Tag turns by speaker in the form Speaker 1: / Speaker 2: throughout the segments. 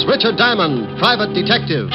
Speaker 1: as Richard Diamond, private detective.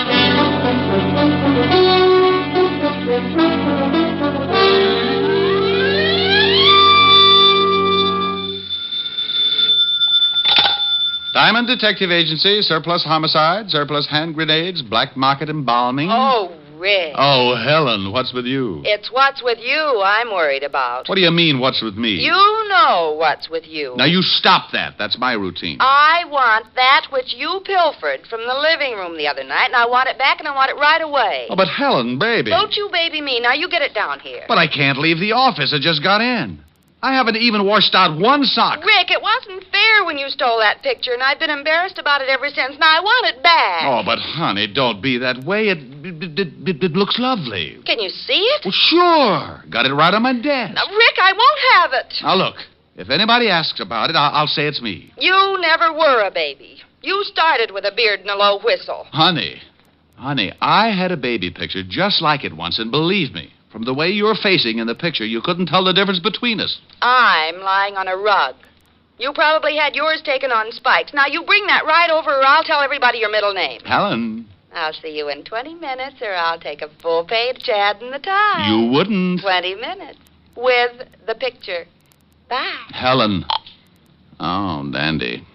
Speaker 2: Diamond Detective Agency, surplus homicide, surplus hand grenades, black market embalming.
Speaker 3: Oh, Rick.
Speaker 2: Oh, Helen, what's with you?
Speaker 3: It's what's with you I'm worried about.
Speaker 2: What do you mean, what's with me?
Speaker 3: You know what's with you.
Speaker 2: Now, you stop that. That's my routine.
Speaker 3: I want that which you pilfered from the living room the other night, and I want it back, and I want it right away.
Speaker 2: Oh, but Helen, baby.
Speaker 3: Don't you baby me. Now, you get it down here.
Speaker 2: But I can't leave the office. I just got in. I haven't even washed out one sock.
Speaker 3: Rick, it wasn't fair when you stole that picture, and I've been embarrassed about it ever since. Now, I want it back.
Speaker 2: Oh, but, honey, don't be that way. It looks lovely.
Speaker 3: Can you see it?
Speaker 2: Well, sure. Got it right on my desk.
Speaker 3: Now, Rick, I won't have it.
Speaker 2: Now, look. If anybody asks about it, I'll say it's me.
Speaker 3: You never were a baby. You started with a beard and a low whistle.
Speaker 2: Honey, I had a baby picture just like it once, and believe me, from the way you're facing in the picture, you couldn't tell the difference between us.
Speaker 3: I'm lying on a rug. You probably had yours taken on spikes. Now, you bring that right over, or I'll tell everybody your middle name.
Speaker 2: Helen.
Speaker 3: I'll see you in 20 minutes, or I'll take a full-page ad in the Times.
Speaker 2: You wouldn't.
Speaker 3: 20 minutes. With the picture. Bye.
Speaker 2: Helen. Oh, dandy.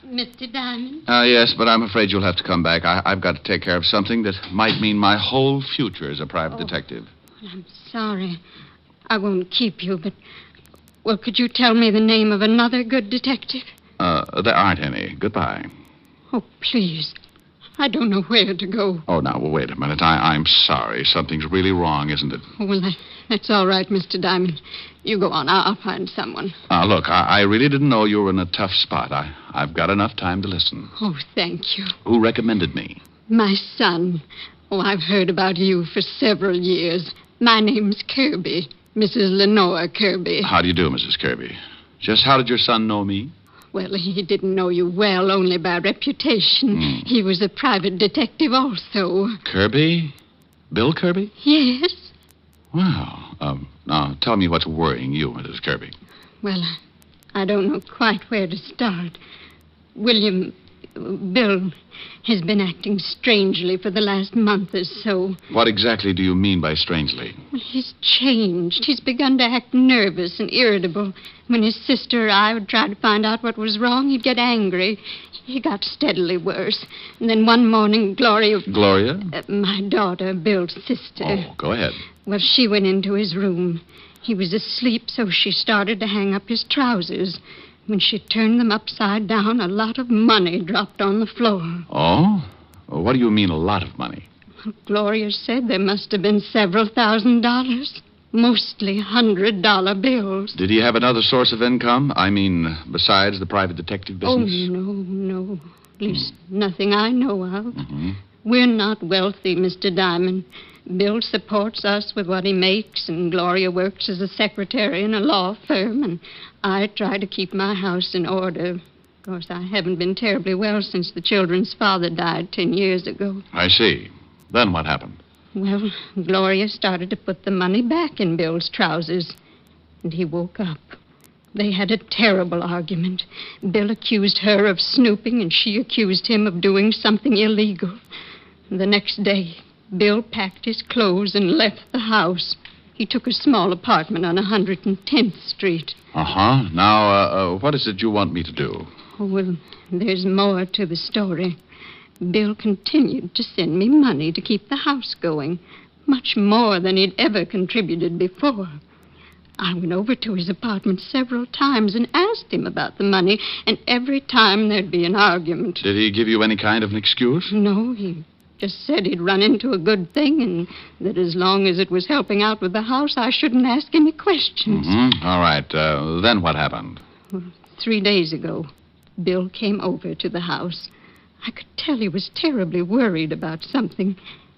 Speaker 4: Mr. Diamond?
Speaker 2: Yes, but I'm afraid you'll have to come back. I've got to take care of something that might mean my whole future as a private detective.
Speaker 4: I'm sorry. I won't keep you, but... Well, could you tell me the name of another good detective?
Speaker 2: There aren't any. Goodbye.
Speaker 4: Oh, please. I don't know where to go.
Speaker 2: Oh, now, well, wait a minute. I'm sorry. Something's really wrong, isn't it?
Speaker 4: Oh, well, that's all right, Mr. Diamond. You go on. I'll find someone.
Speaker 2: Look, I really didn't know you were in a tough spot. I've got enough time to listen.
Speaker 4: Oh, thank you.
Speaker 2: Who recommended me?
Speaker 4: My son. Oh, I've heard about you for several years. My name's Kirby. Mrs. Lenore Kirby.
Speaker 2: How do you do, Mrs. Kirby? Just how did your son know me?
Speaker 4: Well, he didn't know you well, only by reputation. He was a private detective also.
Speaker 2: Kirby? Bill Kirby?
Speaker 4: Yes.
Speaker 2: Wow. Now, tell me what's worrying you, Mrs. Kirby.
Speaker 4: Well, I don't know quite where to start. Bill has been acting strangely for the last month or so.
Speaker 2: What exactly do you mean by strangely?
Speaker 4: Well, he's changed. He's begun to act nervous and irritable. When his sister or I would try to find out what was wrong, he'd get angry. He got steadily worse. And then one morning, Gloria...
Speaker 2: Gloria?
Speaker 4: My daughter, Bill's sister.
Speaker 2: Oh, go ahead.
Speaker 4: Well, she went into his room. He was asleep, so she started to hang up his trousers. When she turned them upside down, a lot of money dropped on the floor.
Speaker 2: Oh? What do you mean, a lot of money?
Speaker 4: Well, Gloria said there must have been several $1,000s. Mostly $100 bills.
Speaker 2: Did he have another source of income? I mean, besides the private detective business?
Speaker 4: Oh, no. At least nothing I know of. Mm-hmm. We're not wealthy, Mr. Diamond. Bill supports us with what he makes, and Gloria works as a secretary in a law firm, and I try to keep my house in order. Of course, I haven't been terribly well since the children's father died 10 years ago.
Speaker 2: I see. Then what happened?
Speaker 4: Well, Gloria started to put the money back in Bill's trousers, and he woke up. They had a terrible argument. Bill accused her of snooping, and she accused him of doing something illegal. The next day, Bill packed his clothes and left the house. He took a small apartment on 110th Street.
Speaker 2: Uh-huh. Now, what is it you want me to do?
Speaker 4: Oh, well, there's more to the story. Bill continued to send me money to keep the house going, much more than he'd ever contributed before. I went over to his apartment several times and asked him about the money, and every time there'd be an argument.
Speaker 2: Did he give you any kind of an excuse?
Speaker 4: No, he just said he'd run into a good thing, and that as long as it was helping out with the house, I shouldn't ask any questions.
Speaker 2: Mm-hmm. All right. Then what happened?
Speaker 4: Well, 3 days ago, Bill came over to the house. I could tell he was terribly worried about something.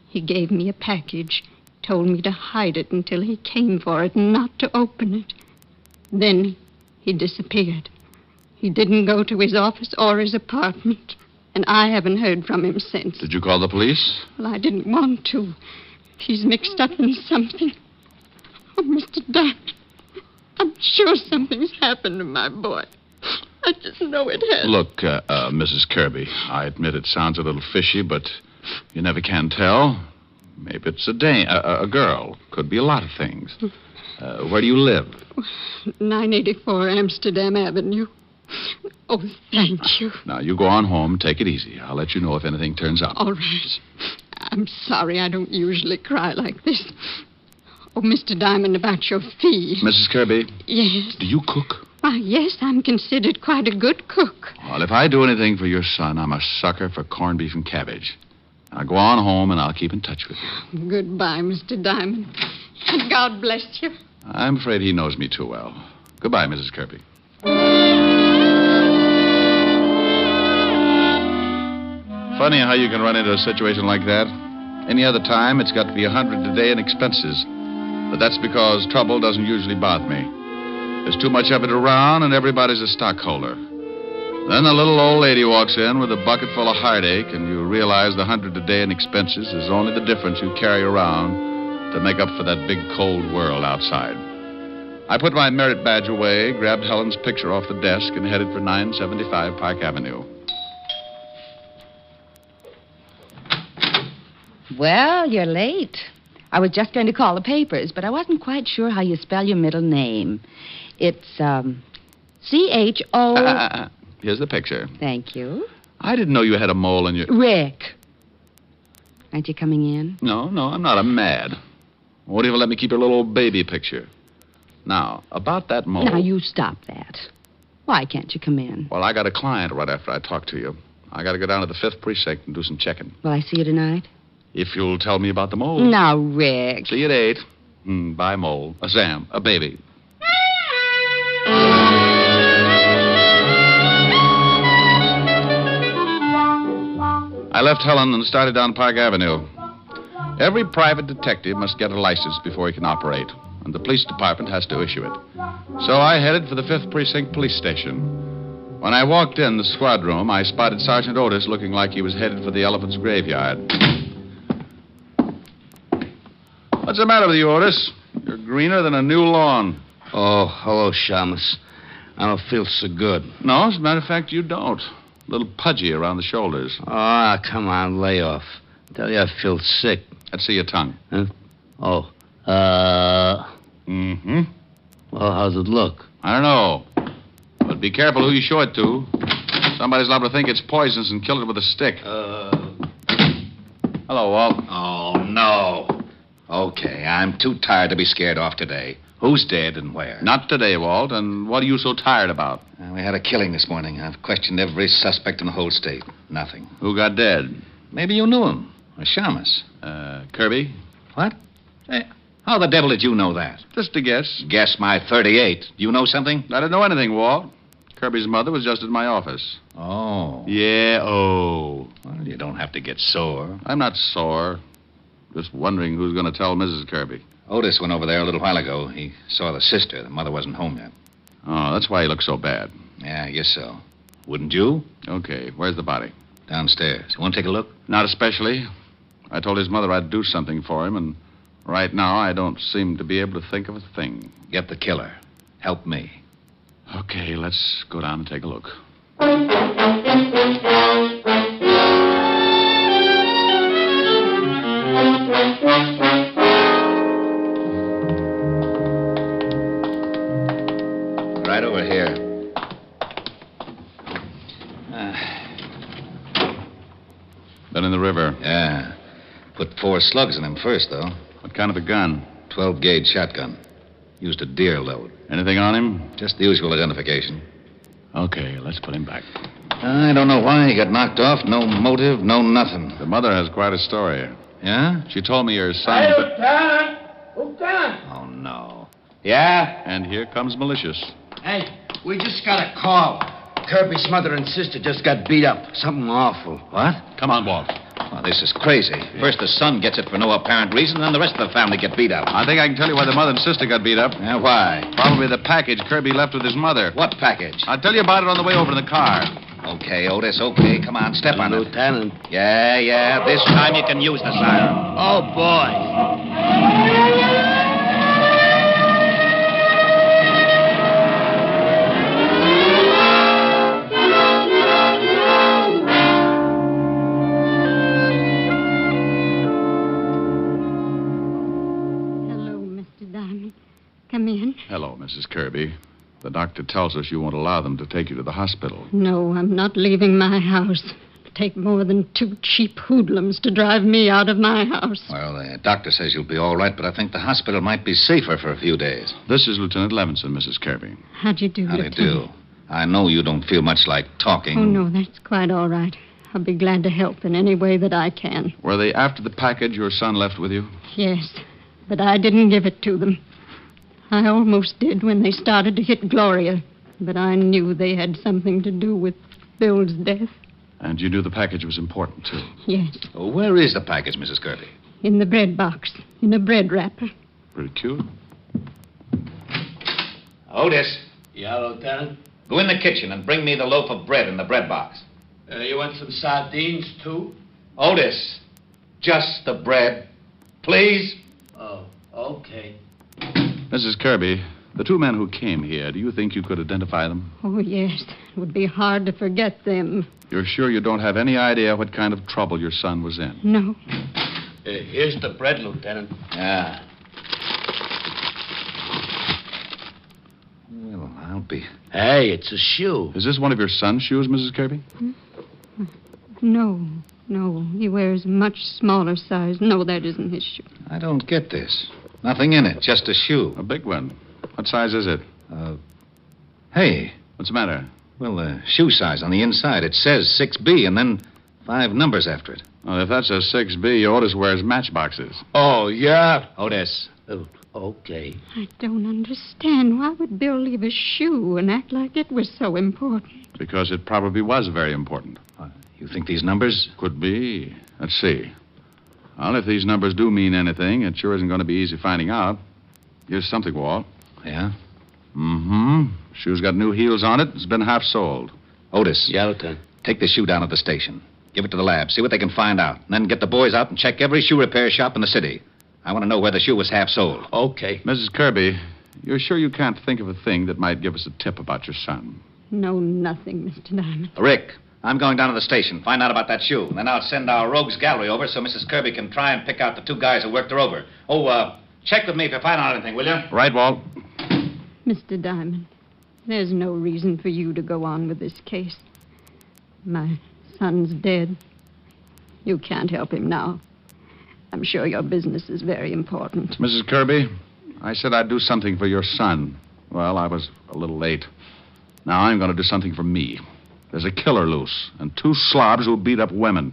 Speaker 4: He gave me a package, told me to hide it until he came for it and not to open it. Then he disappeared. He didn't go to his office or his apartment, and I haven't heard from him since.
Speaker 2: Did you call the police?
Speaker 4: Well, I didn't want to. He's mixed up in something. Oh, Mr. Diamond, I'm sure something's happened to my boy. I didn't know it had.
Speaker 2: Look, Mrs. Kirby, I admit it sounds a little fishy, but you never can tell. Maybe it's a girl. Could be a lot of things. Where do you live?
Speaker 4: 984 Amsterdam Avenue. Oh, thank you.
Speaker 2: Now, you go on home. Take it easy. I'll let you know if anything turns up.
Speaker 4: All right. I'm sorry I don't usually cry like this. Oh, Mr. Diamond, about your fee.
Speaker 2: Mrs. Kirby?
Speaker 4: Yes.
Speaker 2: Do you cook?
Speaker 4: Why, yes, I'm considered quite a good cook.
Speaker 2: Well, if I do anything for your son, I'm a sucker for corned beef and cabbage. Now, go on home, and I'll keep in touch with you.
Speaker 4: Goodbye, Mr. Diamond. And God bless you.
Speaker 2: I'm afraid he knows me too well. Goodbye, Mrs. Kirby. Funny how you can run into a situation like that. Any other time, it's got to be $100 a day in expenses. But that's because trouble doesn't usually bother me. There's too much of it around, and everybody's a stockholder. Then a little old lady walks in with a bucket full of heartache, and you realize the $100 a day in expenses is only the difference you carry around to make up for that big, cold world outside. I put my merit badge away, grabbed Helen's picture off the desk, and headed for 975 Park Avenue.
Speaker 5: Well, you're late. I was just going to call the papers, but I wasn't quite sure how you spell your middle name. It's, C-H-O...
Speaker 2: Here's the picture.
Speaker 5: Thank you.
Speaker 2: I didn't know you had a mole in your...
Speaker 5: Rick. Aren't you coming in?
Speaker 2: No, I'm not. I'm mad. Won't even let me keep your little baby picture. Now, about that mole...
Speaker 5: Now, you stop that. Why can't you come in?
Speaker 2: Well, I got a client right after I talk to you. I got to go down to the 5th precinct and do some checking.
Speaker 5: Will I see you tonight?
Speaker 2: If you'll tell me about the mole.
Speaker 5: Now, Rick.
Speaker 2: See you at 8. Bye, mole. Sam, a baby. I left Helen and started down Park Avenue. Every private detective must get a license before he can operate, and the police department has to issue it. So I headed for the 5th Precinct Police Station. When I walked in the squad room, I spotted Sergeant Otis looking like he was headed for the elephant's graveyard. What's the matter with you, Otis? You're greener than a new lawn.
Speaker 6: Oh, hello, Shamus. I don't feel so good.
Speaker 2: No, as a matter of fact, you don't. A little pudgy around the shoulders.
Speaker 6: Ah, come on, lay off. I tell you, I feel sick.
Speaker 2: Let's see your tongue.
Speaker 6: Huh? Oh,
Speaker 2: Mm-hmm.
Speaker 6: well, how's it look?
Speaker 2: I don't know. But be careful who you show it to. Somebody's liable to think it's poisonous and kill it with a stick. Hello, Walt.
Speaker 7: Oh, no. Okay, I'm too tired to be scared off today. Who's dead and where?
Speaker 2: Not today, Walt. And what are you so tired about?
Speaker 7: We had a killing this morning. I've questioned every suspect in the whole state. Nothing.
Speaker 2: Who got dead?
Speaker 7: Maybe you knew him. Or Shamus.
Speaker 2: Kirby?
Speaker 7: What? Hey, how the devil did you know that?
Speaker 2: Just a guess.
Speaker 7: Guess my 38. Do you know something?
Speaker 2: I didn't know anything, Walt. Kirby's mother was just at my office.
Speaker 7: Oh.
Speaker 2: Yeah, oh.
Speaker 7: Well, you don't have to get sore.
Speaker 2: I'm not sore. Just wondering who's going to tell Mrs. Kirby.
Speaker 7: Otis went over there a little while ago. He saw the sister. The mother wasn't home yet.
Speaker 2: Oh, that's why he looks so bad.
Speaker 7: Yeah, I guess so. Wouldn't you?
Speaker 2: Okay, where's the body?
Speaker 7: Downstairs. You want to take a look?
Speaker 2: Not especially. I told his mother I'd do something for him, and right now I don't seem to be able to think of a thing.
Speaker 7: Get the killer. Help me.
Speaker 2: Okay, let's go down and take a look.
Speaker 7: Right over here.
Speaker 2: Been in the river.
Speaker 7: Yeah. Put 4 slugs in him first, though.
Speaker 2: What kind of a gun?
Speaker 7: 12-gauge shotgun. Used a deer load.
Speaker 2: Anything on him?
Speaker 7: Just the usual identification.
Speaker 2: Okay, let's put him back.
Speaker 7: I don't know why he got knocked off. No motive, no nothing.
Speaker 2: The mother has quite a story.
Speaker 7: Yeah?
Speaker 2: She told me your son...
Speaker 6: Lieutenant!
Speaker 7: Oh, no. Yeah?
Speaker 2: And here comes Malicious.
Speaker 6: Hey, we just got a call. Kirby's mother and sister just got beat up. Something awful.
Speaker 7: What?
Speaker 2: Come on, Walt.
Speaker 7: Oh, this is crazy. First the son gets it for no apparent reason, then the rest of the family get beat up.
Speaker 2: I think I can tell you why the mother and sister got beat up.
Speaker 7: Yeah, why?
Speaker 2: Probably the package Kirby left with his mother.
Speaker 7: What package?
Speaker 2: I'll tell you about it on the way over in the car.
Speaker 7: Okay, Otis, okay. Come on, step on it.
Speaker 6: Lieutenant.
Speaker 7: Yeah. This time you can use the siren.
Speaker 6: Oh, boy.
Speaker 4: Come in.
Speaker 2: Hello, Mrs. Kirby. The doctor tells us you won't allow them to take you to the hospital.
Speaker 4: No, I'm not leaving my house. It'll take more than 2 cheap hoodlums to drive me out of my house.
Speaker 7: Well, the doctor says you'll be all right, but I think the hospital might be safer for a few days.
Speaker 2: This is Lieutenant Levinson, Mrs. Kirby.
Speaker 4: How'd you do,
Speaker 7: How do you
Speaker 4: Lieutenant?
Speaker 7: do? I know you don't feel much like talking.
Speaker 4: Oh, no, that's quite all right. I'll be glad to help in any way that I can.
Speaker 2: Were they after the package your son left with you?
Speaker 4: Yes, but I didn't give it to them. I almost did when they started to hit Gloria, but I knew they had something to do with Bill's death.
Speaker 2: And you knew the package was important, too.
Speaker 4: Yes,
Speaker 7: Oh, where is the package, Mrs. Kirby?
Speaker 4: in the bread box, in a bread wrapper.
Speaker 2: Pretty cute.
Speaker 7: Otis,
Speaker 6: Yeah, Lieutenant?
Speaker 7: go in the kitchen and bring me the loaf of bread in the bread box.
Speaker 6: You want some sardines, too?
Speaker 7: Otis, just the bread, please.
Speaker 6: Oh, okay.
Speaker 2: Mrs. Kirby, the 2 men who came here, do you think you could identify them?
Speaker 4: Oh, yes, it would be hard to forget them.
Speaker 2: You're sure you don't have any idea what kind of trouble your son was in?
Speaker 4: No.
Speaker 6: Here's the bread, Lieutenant.
Speaker 7: Yeah. Well, I'll be...
Speaker 6: Hey, it's a shoe.
Speaker 2: Is this one of your son's shoes, Mrs. Kirby?
Speaker 4: No, he wears a much smaller size. No, that isn't his shoe.
Speaker 7: I don't get this. Nothing in it, just a shoe.
Speaker 2: A big one. What size is it?
Speaker 7: Hey,
Speaker 2: What's the matter?
Speaker 7: well, the shoe size on the inside, it says 6B and then 5 numbers after it.
Speaker 2: Well, if that's a 6B, Otis wears matchboxes.
Speaker 6: Oh, yeah?
Speaker 7: Otis,
Speaker 6: Oh, okay.
Speaker 4: I don't understand. Why would Bill leave a shoe and act like it was so important?
Speaker 2: Because it probably was very important.
Speaker 7: you think these numbers?
Speaker 2: Could be. Let's see. Well, if these numbers do mean anything, it sure isn't going to be easy finding out. Here's something, Walt.
Speaker 7: Yeah?
Speaker 2: Mm-hmm. Shoe's got new heels on it. It's been half soled.
Speaker 7: Otis,
Speaker 6: Yeah, Lieutenant.
Speaker 7: take the shoe down to the station. Give it to the lab. See what they can find out. And then get the boys out and check every shoe repair shop in the city. I want to know where the shoe was half sold.
Speaker 6: Okay.
Speaker 2: Mrs. Kirby, you're sure you can't think of a thing that might give us a tip about your son?
Speaker 4: No, nothing, Mr. Diamond.
Speaker 7: Rick, I'm going down to the station. Find out about that shoe. And then I'll send our rogues gallery over so Mrs. Kirby can try and pick out the 2 guys who worked her over. Oh, check with me if you find out anything, will you?
Speaker 2: Right, Walt?
Speaker 4: Mr. Diamond, there's no reason for you to go on with this case. My son's dead. You can't help him now. I'm sure your business is very important.
Speaker 2: Mrs. Kirby, I said I'd do something for your son. Well, I was a little late. Now I'm going to do something for me. There's a killer loose, and 2 slobs who beat up women.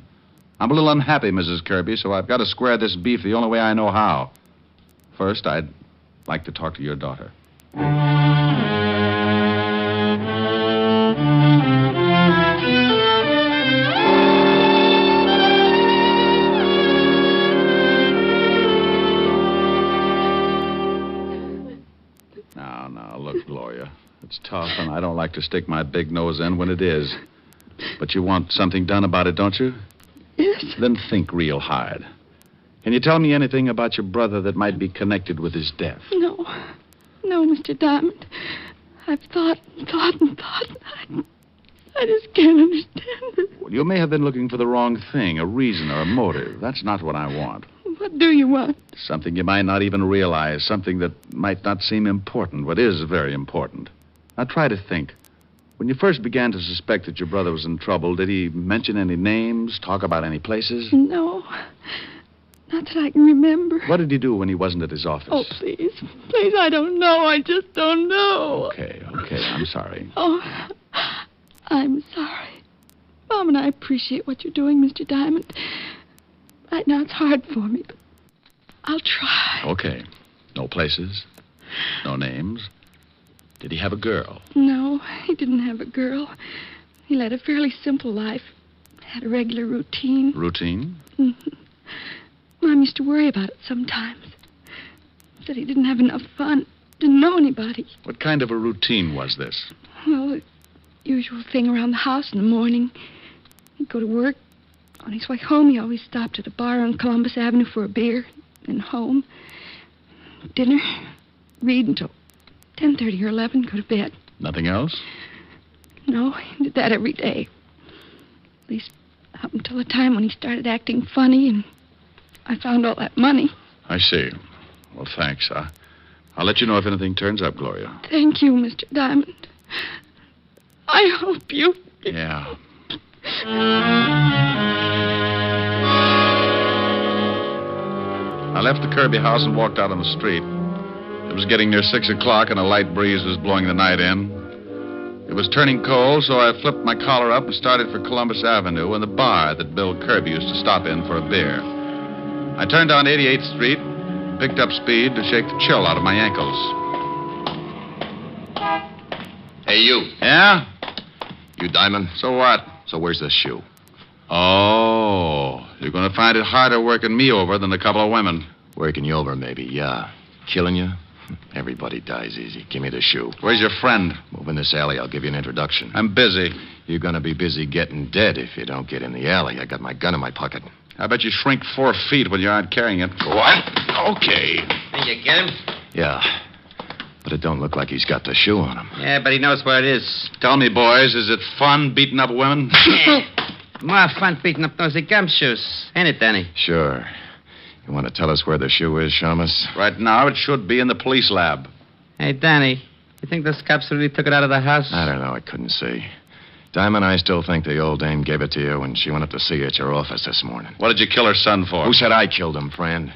Speaker 2: I'm a little unhappy, Mrs. Kirby, so I've got to square this beef the only way I know how. First, I'd like to talk to your daughter. Now, look, Gloria. It's tough, and I don't like to stick my big nose in when it is. But you want something done about it, don't you?
Speaker 5: Yes.
Speaker 2: Then think real hard. Can you tell me anything about your brother that might be connected with his death?
Speaker 5: No, Mr. Diamond. I've thought and thought and thought. I just can't understand it.
Speaker 2: Well, you may have been looking for the wrong thing, a reason or a motive. That's not what I want.
Speaker 5: What do you want?
Speaker 2: Something you might not even realize, something that might not seem important, but is very important. Now, try to think. When you first began to suspect that your brother was in trouble, did he mention any names, talk about any places?
Speaker 5: No. Not that I can remember.
Speaker 2: What did he do when he wasn't at his office?
Speaker 5: Oh, please. Please, I don't know. I just don't know.
Speaker 2: Okay, I'm sorry.
Speaker 5: Oh, I'm sorry. Mom and I appreciate what you're doing, Mr. Diamond. Right now it's hard for me, but I'll try.
Speaker 2: Okay. No places? No names? Did he have a girl?
Speaker 5: No, he didn't have a girl. He led a fairly simple life. Had a regular routine.
Speaker 2: Routine?
Speaker 5: Mm-hmm. Mom used to worry about it sometimes. Said he didn't have enough fun. Didn't know anybody.
Speaker 2: What kind of a routine was this?
Speaker 5: Well, the usual thing around the house in the morning. He'd go to work. On his way home, he always stopped at a bar on Columbus Avenue for a beer. Then home. Dinner. Read until 10:30 or 11. Go to bed.
Speaker 2: Nothing else?
Speaker 5: No, he did that every day. At least up until the time when he started acting funny and I found all that money.
Speaker 2: I see. Well, thanks. I'll let you know if anything turns up, Gloria.
Speaker 5: Thank you, Mr. Diamond. I hope you...
Speaker 2: Yeah. I left the Kirby house and walked out on the street. It was getting near 6 o'clock, and a light breeze was blowing the night in. It was turning cold, so I flipped my collar up and started for Columbus Avenue and the bar that Bill Kirby used to stop in for a beer. I turned on 88th Street, picked up speed to shake the chill out of my ankles.
Speaker 1: Hey, you.
Speaker 2: Yeah?
Speaker 1: You Diamond?
Speaker 2: So what?
Speaker 1: So where's the shoe?
Speaker 2: Oh, you're going to find it harder working me over than a couple of women.
Speaker 1: Working you over, maybe, yeah. Killing you? Everybody dies easy. Give me the shoe.
Speaker 2: Where's your friend?
Speaker 1: Move in this alley. I'll give you an introduction.
Speaker 2: I'm busy.
Speaker 1: You're going to be busy getting dead if you don't get in the alley. I got my gun in my pocket.
Speaker 2: I bet you shrink 4 feet when you aren't carrying it.
Speaker 1: What? Okay.
Speaker 6: Did you get him?
Speaker 1: Yeah. But it don't look like he's got the shoe on him.
Speaker 6: Yeah, but he knows where it is.
Speaker 2: Tell me, boys, is it fun beating up women?
Speaker 6: More fun beating up those gumshoes. Ain't it, Danny?
Speaker 1: Sure. You want to tell us where the shoe is, Shamus?
Speaker 2: Right now, it should be in the police lab.
Speaker 6: Hey, Danny, you think those cops really took it out of the house?
Speaker 1: I don't know. I couldn't see. Diamond, I still think the old dame gave it to you when she went up to see you at your office this morning.
Speaker 2: What did you kill her son for?
Speaker 1: Who said I killed him, friend?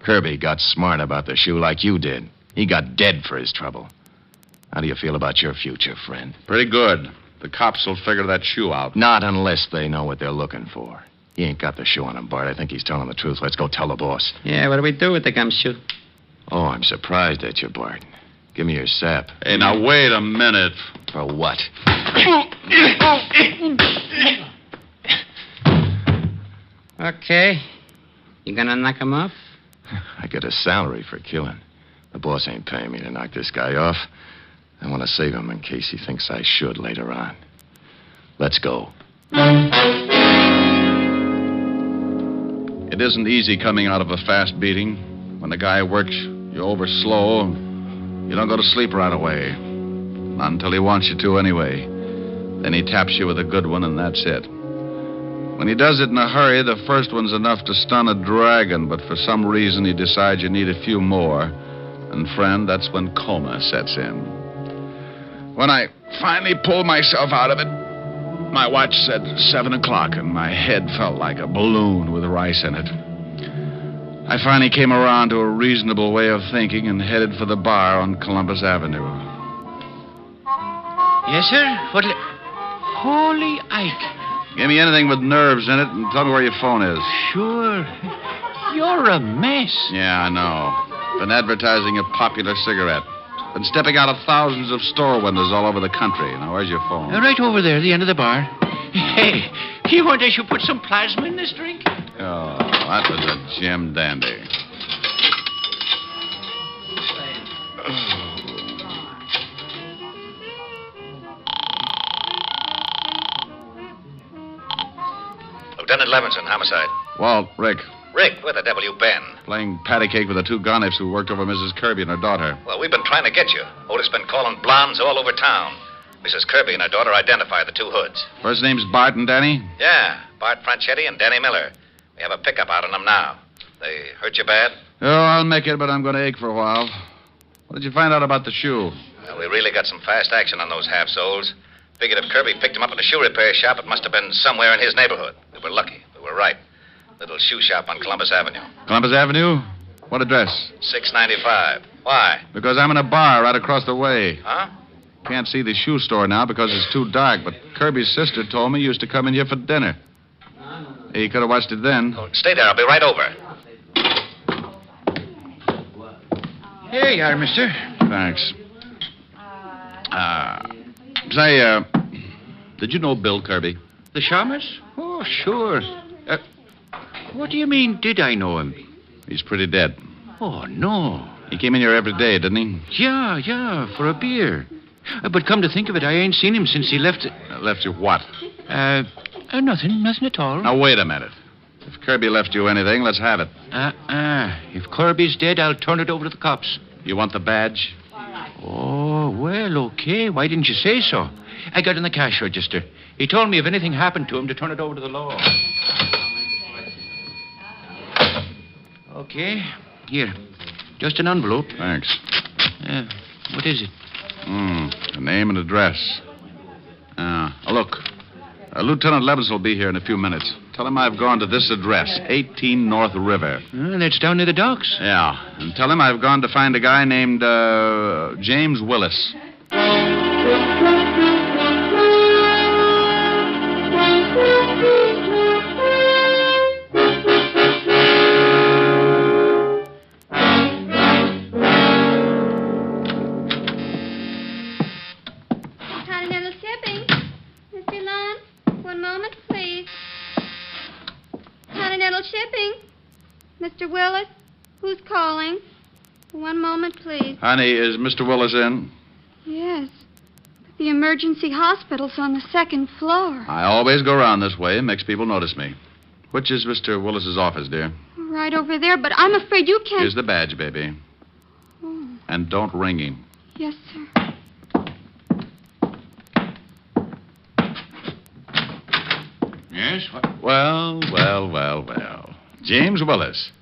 Speaker 1: Kirby got smart about the shoe like you did. He got dead for his trouble. How do you feel about your future, friend?
Speaker 2: Pretty good. The cops will figure that shoe out.
Speaker 1: Not unless they know what they're looking for. He ain't got the shoe on him, Bart. I think he's telling the truth. Let's go tell the boss.
Speaker 6: Yeah, what do we do with the gumshoe?
Speaker 1: Oh, I'm surprised at you, Bart. Give me your sap.
Speaker 2: Hey, now, wait a minute.
Speaker 1: For what?
Speaker 6: Okay. You gonna knock him off?
Speaker 1: I get a salary for killing. The boss ain't paying me to knock this guy off. I want to save him in case he thinks I should later on. Let's go.
Speaker 2: It isn't easy coming out of a fast beating. When the guy works you over slow, you don't go to sleep right away. Not until he wants you to anyway. Then he taps you with a good one, and that's it. When he does it in a hurry, the first one's enough to stun a dragon, but for some reason he decides you need a few more. And, friend, that's when coma sets in. When I finally pulled myself out of it, my watch said 7 o'clock, and my head felt like a balloon with rice in it. I finally came around to a reasonable way of thinking and headed for the bar on Columbus Avenue.
Speaker 8: Yes, sir? Holy Ike.
Speaker 2: Give me anything with nerves in it and tell me where your phone is.
Speaker 8: Sure. You're a mess.
Speaker 2: Yeah, I know. Been advertising a popular cigarette. Been stepping out of thousands of store windows all over the country. Now, where's your phone?
Speaker 8: Right over there, the end of the bar. Hey, you want I should put some plasma in this drink?
Speaker 2: Oh, that was a Jim dandy.
Speaker 7: Lieutenant Levinson, homicide.
Speaker 2: Walt, Rick,
Speaker 7: Rick, where the devil you been?
Speaker 2: playing patty cake with the 2 gonniffs who worked over Mrs. Kirby and her daughter.
Speaker 7: Well, we've been trying to get you. Otis been calling blondes all over town. Mrs. Kirby and her daughter identify the 2 hoods.
Speaker 2: First name's Bart and Danny?
Speaker 7: Yeah, Bart Franchetti and Danny Miller. We have a pickup out on them now. They hurt you bad?
Speaker 2: Oh, I'll make it, but I'm going to ache for a while. What did you find out about the shoe?
Speaker 7: Well, we really got some fast action on those half-soles. Figured if Kirby picked him up at a shoe repair shop, it must have been somewhere in his neighborhood. We were lucky. We were right. Little shoe shop on Columbus Avenue.
Speaker 2: Columbus Avenue? What address?
Speaker 7: 695. Why?
Speaker 2: Because I'm in a bar right across the way.
Speaker 7: Huh?
Speaker 2: Can't see the shoe store now because it's too dark, but Kirby's sister told me you used to come in here for dinner. He could have watched it then.
Speaker 7: Oh, stay there. I'll be right over.
Speaker 8: Here you are, mister.
Speaker 2: Thanks. Say, did you know Bill Kirby?
Speaker 8: The Shamus? Oh, sure. What do you mean, did I know him?
Speaker 2: He's pretty dead.
Speaker 8: Oh, no.
Speaker 2: He came in here every day, didn't he?
Speaker 8: Yeah, for a beer. But come to think of it, I ain't seen him since he left...
Speaker 2: Left you what?
Speaker 8: Nothing at all.
Speaker 2: Now, wait a minute. If Kirby left you anything, let's have it.
Speaker 8: If Kirby's dead, I'll turn it over to the cops.
Speaker 2: You want the badge?
Speaker 8: Oh, well, okay. Why didn't you say so? I got in the cash register. He told me if anything happened to him to turn it over to the law. Okay. Here. Just an envelope.
Speaker 2: Thanks.
Speaker 8: What is it?
Speaker 2: A name and address. Look. Lieutenant Levins will be here in a few minutes. Tell him I've gone to this address, 18 North River.
Speaker 8: That's down near the docks.
Speaker 2: Yeah. And tell him I've gone to find a guy named James Willis.
Speaker 9: Continental Shipping. Mr. Lund, one moment, please. Continental Shipping. Mr. Willis, who's calling? One moment, please.
Speaker 2: Honey, is Mr. Willis in?
Speaker 9: Yes. But the emergency hospital's on the second floor.
Speaker 2: I always go around this way. It makes people notice me. Which is Mr. Willis's office, dear?
Speaker 9: Right over there, but I'm afraid you can't...
Speaker 2: Here's the badge, baby.
Speaker 9: Oh,
Speaker 2: And don't ring him.
Speaker 9: yes, sir.
Speaker 8: Yes? What?
Speaker 2: Well. James Willis.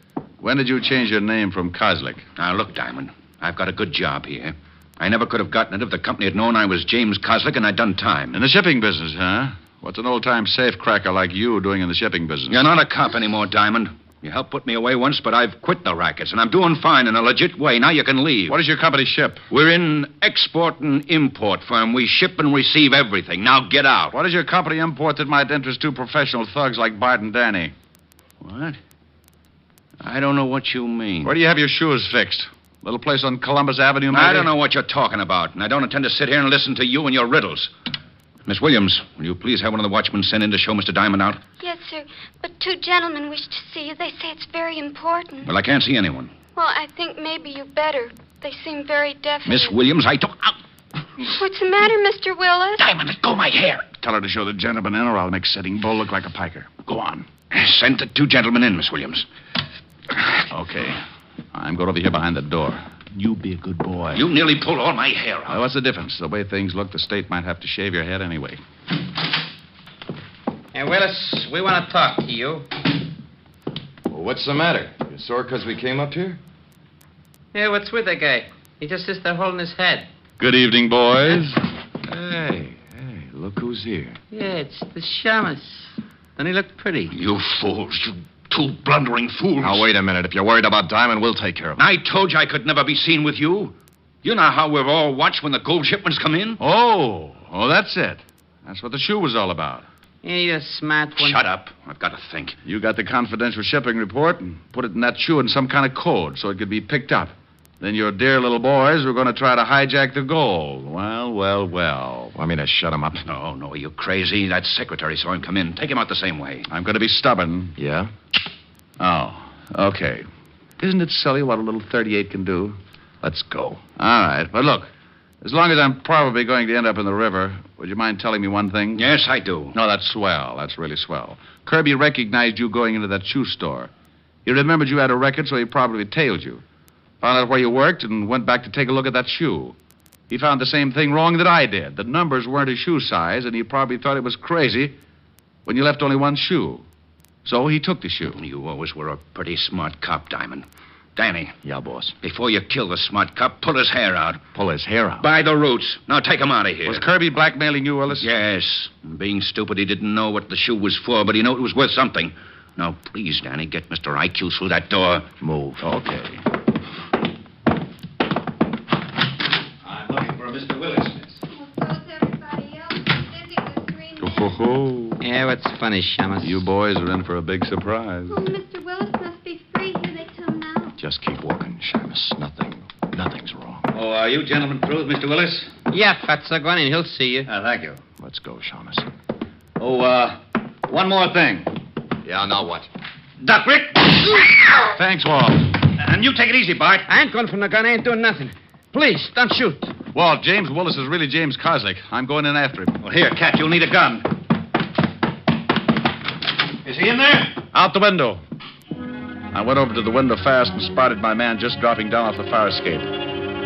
Speaker 2: When did you change your name from Kozlik?
Speaker 8: Now, look, Diamond. I've got a good job here. I never could have gotten it if the company had known I was James Kozlik and I'd done time.
Speaker 2: In the shipping business, huh? What's an old-time safecracker like you doing in the shipping business?
Speaker 8: You're not a cop anymore, Diamond. You helped put me away once, but I've quit the rackets, and I'm doing fine in a legit way. Now you can leave.
Speaker 2: What does your company ship?
Speaker 8: We're in export and import firm. We ship and receive everything. Now get out.
Speaker 2: What does your company import that might interest two professional thugs like Bart and Danny?
Speaker 8: What? I don't know what you mean.
Speaker 2: Where do you have your shoes fixed? Little place on Columbus Avenue, maybe?
Speaker 8: I don't know what you're talking about, and I don't intend to sit here and listen to you and your riddles. Miss Williams, will you please have one of the watchmen sent in to show Mr. Diamond out?
Speaker 9: Yes, sir. But two gentlemen wish to see you. They say it's very important.
Speaker 8: Well, I can't see anyone.
Speaker 9: Well, I think maybe you better. They seem very definite.
Speaker 8: Miss Williams, I don't...
Speaker 9: What's the matter, Mr. Willis?
Speaker 8: Diamond, let go of my hair.
Speaker 2: Tell her to show the gentleman in, or I'll make Sitting Bull look like a piker. Go on.
Speaker 8: Send the two gentlemen in, Miss Williams.
Speaker 2: Okay. I'm going over here behind the door. You be a good boy.
Speaker 8: You nearly pulled all my hair out.
Speaker 2: What's the difference? The way things look, the state might have to shave your head anyway.
Speaker 10: Hey, Willis, we want to talk to you.
Speaker 1: Well, what's the matter? You sore because we came up here?
Speaker 10: Yeah, what's with the guy? He just sits there holding his head.
Speaker 2: Good evening, boys.
Speaker 1: Hey, look who's here.
Speaker 10: Yeah, it's the shamus. Doesn't he look pretty?
Speaker 8: You fools, you two blundering fools.
Speaker 1: Now, wait a minute. If you're worried about Diamond, we'll take care of him.
Speaker 8: I told you I could never be seen with you. You know how we're all watched when the gold shipments come in?
Speaker 2: Oh, that's it. That's what the shoe was all about.
Speaker 10: Yeah, you're a smart one.
Speaker 8: Shut up. I've got to think.
Speaker 2: You got the confidential shipping report and put it in that shoe in some kind of code so it could be picked up. Then your dear little boys were going to try to hijack the gold. Well.
Speaker 1: Want me to shut him up?
Speaker 8: No, are you crazy? That secretary saw him come in. Take him out the same way.
Speaker 2: I'm going to be stubborn.
Speaker 1: Yeah?
Speaker 2: Oh, okay. Isn't it silly what a little 38 can do?
Speaker 1: Let's go.
Speaker 2: All right, but look, as long as I'm probably going to end up in the river, would you mind telling me one thing?
Speaker 8: Yes, I do.
Speaker 2: No, that's swell. That's really swell. Kirby recognized you going into that shoe store. He remembered you had a record, so he probably tailed you. Found out where you worked and went back to take a look at that shoe. He found the same thing wrong that I did. The numbers weren't his shoe size, and he probably thought it was crazy when you left only one shoe. So he took the shoe.
Speaker 8: You always were a pretty smart cop, Diamond. Danny.
Speaker 1: Yeah, boss.
Speaker 8: Before you kill the smart cop, pull his hair out.
Speaker 1: Pull his hair out?
Speaker 8: By the roots. Now take him out of here.
Speaker 2: Was Kirby blackmailing you, Willis?
Speaker 8: Yes. Being stupid, he didn't know what the shoe was for, but he knew it was worth something. Now, please, Danny, get Mr. IQ through that door.
Speaker 1: Move.
Speaker 2: Okay.
Speaker 7: I'm looking for Mr. Willis, miss.
Speaker 9: Well, so's everybody else. Busy with screening.
Speaker 2: Ho.
Speaker 10: Yeah, what's funny, shamus?
Speaker 2: You boys are in for a big surprise.
Speaker 9: Oh, Mr. Willis must be free. Here they come now.
Speaker 1: Just keep walking, Shamus. Nothing's wrong.
Speaker 7: Oh, are you gentlemen through with Mr. Willis?
Speaker 10: Yeah, Fatso, go on in. He'll see you.
Speaker 7: Thank you.
Speaker 1: Let's go, Shamus.
Speaker 7: Oh, one more thing.
Speaker 1: Yeah, now what?
Speaker 7: Duck, Rick!
Speaker 2: Thanks, Walt.
Speaker 7: And you take it easy, Bart.
Speaker 10: I ain't going from the gun. I ain't doing nothing. Please, don't shoot.
Speaker 2: Walt, James Willis is really James Kozlik. I'm going in after him.
Speaker 7: Well, here, Cat, you'll need a gun. Is he in there?
Speaker 2: Out the window. I went over to the window fast and spotted my man just dropping down off the fire escape.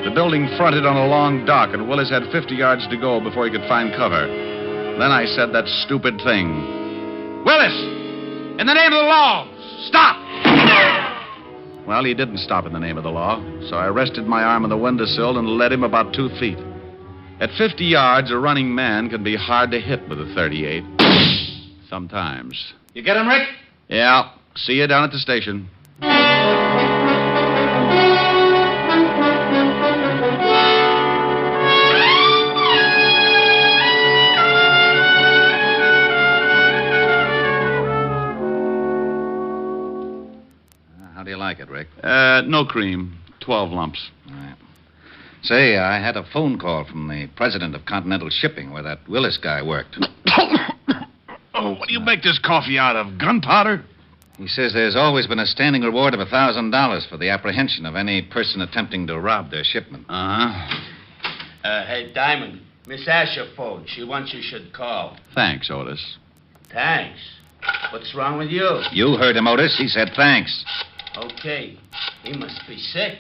Speaker 2: The building fronted on a long dock, and Willis had 50 yards to go before he could find cover. Then I said that stupid thing. Willis! In the name of the law, stop! Well, he didn't stop in the name of the law, so I rested my arm on the windowsill and led him about 2 feet. At 50 yards, a running man can be hard to hit with a .38. Sometimes.
Speaker 7: You get him, Rick?
Speaker 2: Yeah. See you down at the station.
Speaker 7: How do you like it, Rick?
Speaker 2: No cream. 12 lumps.
Speaker 7: All right. Say, I had a phone call from the president of Continental Shipping where that Willis guy worked.
Speaker 2: Oh, what do you make this coffee out of? Gunpowder?
Speaker 7: He says there's always been a standing reward of $1,000 for the apprehension of any person attempting to rob their shipment.
Speaker 2: Uh-huh.
Speaker 6: Hey, Diamond, Miss Asher phoned. She wants you should call.
Speaker 2: Thanks, Otis.
Speaker 6: Thanks. What's wrong with you?
Speaker 7: You heard him, Otis. He said thanks.
Speaker 6: Okay. He must be sick.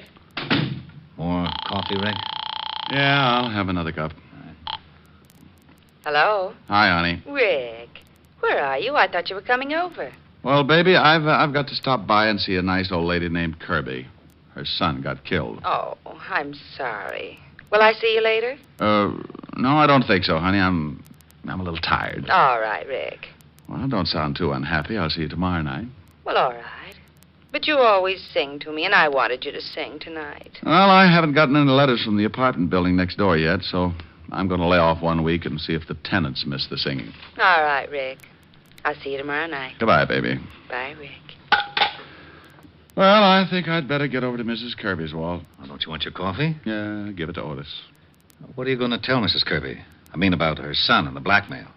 Speaker 7: More coffee, Rick?
Speaker 2: Yeah, I'll have another cup.
Speaker 3: Hello?
Speaker 2: Hi, honey.
Speaker 3: Rick, where are you? I thought you were coming over.
Speaker 2: Well, baby, I've got to stop by and see a nice old lady named Kirby. Her son got killed.
Speaker 3: Oh, I'm sorry. Will I see you later?
Speaker 2: No, I don't think so, honey. I'm a little tired.
Speaker 3: All right, Rick.
Speaker 2: Well, don't sound too unhappy. I'll see you tomorrow night.
Speaker 3: Well, all right. But you always sing to me, and I wanted you to sing tonight.
Speaker 2: Well, I haven't gotten any letters from the apartment building next door yet, so I'm going to lay off 1 week and see if the tenants miss the singing.
Speaker 3: All right, Rick. I'll see you tomorrow night.
Speaker 2: Goodbye, baby.
Speaker 3: Bye, Rick.
Speaker 2: Well, I think I'd better get over to Mrs. Kirby's, Walt.
Speaker 7: Oh, don't you want your coffee?
Speaker 2: Yeah, give it to Otis.
Speaker 7: What are you going to tell Mrs. Kirby? I mean about her son and the blackmail.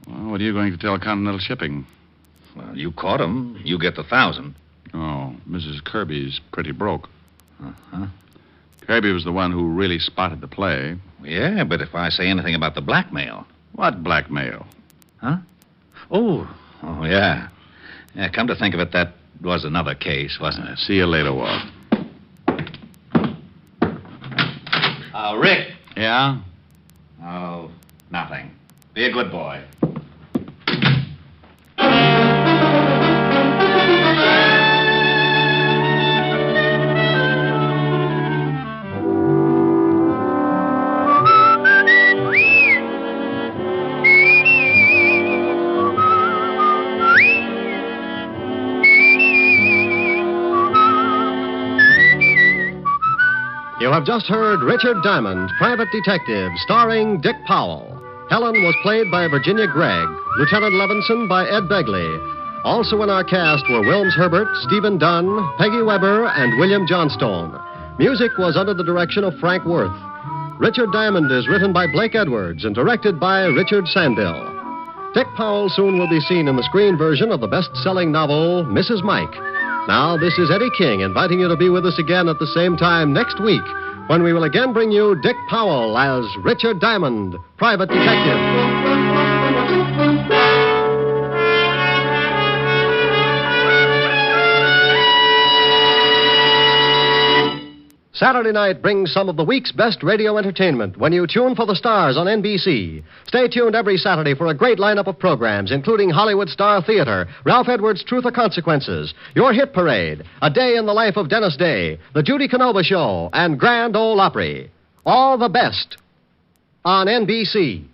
Speaker 2: Well, what are you going to tell Continental Shipping?
Speaker 7: Well, you caught him. You get the 1,000.
Speaker 2: Oh, Mrs. Kirby's pretty broke.
Speaker 7: Uh-huh.
Speaker 2: Kirby was the one who really spotted the play.
Speaker 7: Yeah, but if I say anything about the blackmail...
Speaker 2: What blackmail?
Speaker 7: Huh? Oh, yeah. Yeah, come to think of it, that was another case, wasn't it?
Speaker 2: See you later, Walt.
Speaker 7: Rick.
Speaker 2: Yeah?
Speaker 7: Oh, nothing. Be a good boy.
Speaker 11: You have just heard Richard Diamond, Private Detective, starring Dick Powell. Helen was played by Virginia Gregg, Lieutenant Levinson by Ed Begley. Also in our cast were Wilms Herbert, Stephen Dunn, Peggy Weber, and William Johnstone. Music was under the direction of Frank Worth. Richard Diamond is written by Blake Edwards and directed by Richard Sandell. Dick Powell soon will be seen in the screen version of the best-selling novel, Mrs. Mike. Now, this is Eddie King inviting you to be with us again at the same time next week when we will again bring you Dick Powell as Richard Diamond, Private Detective. Saturday night brings some of the week's best radio entertainment when you tune for the stars on NBC. Stay tuned every Saturday for a great lineup of programs, including Hollywood Star Theater, Ralph Edwards' Truth or Consequences, Your Hit Parade, A Day in the Life of Dennis Day, The Judy Canova Show, and Grand Ole Opry. All the best on NBC.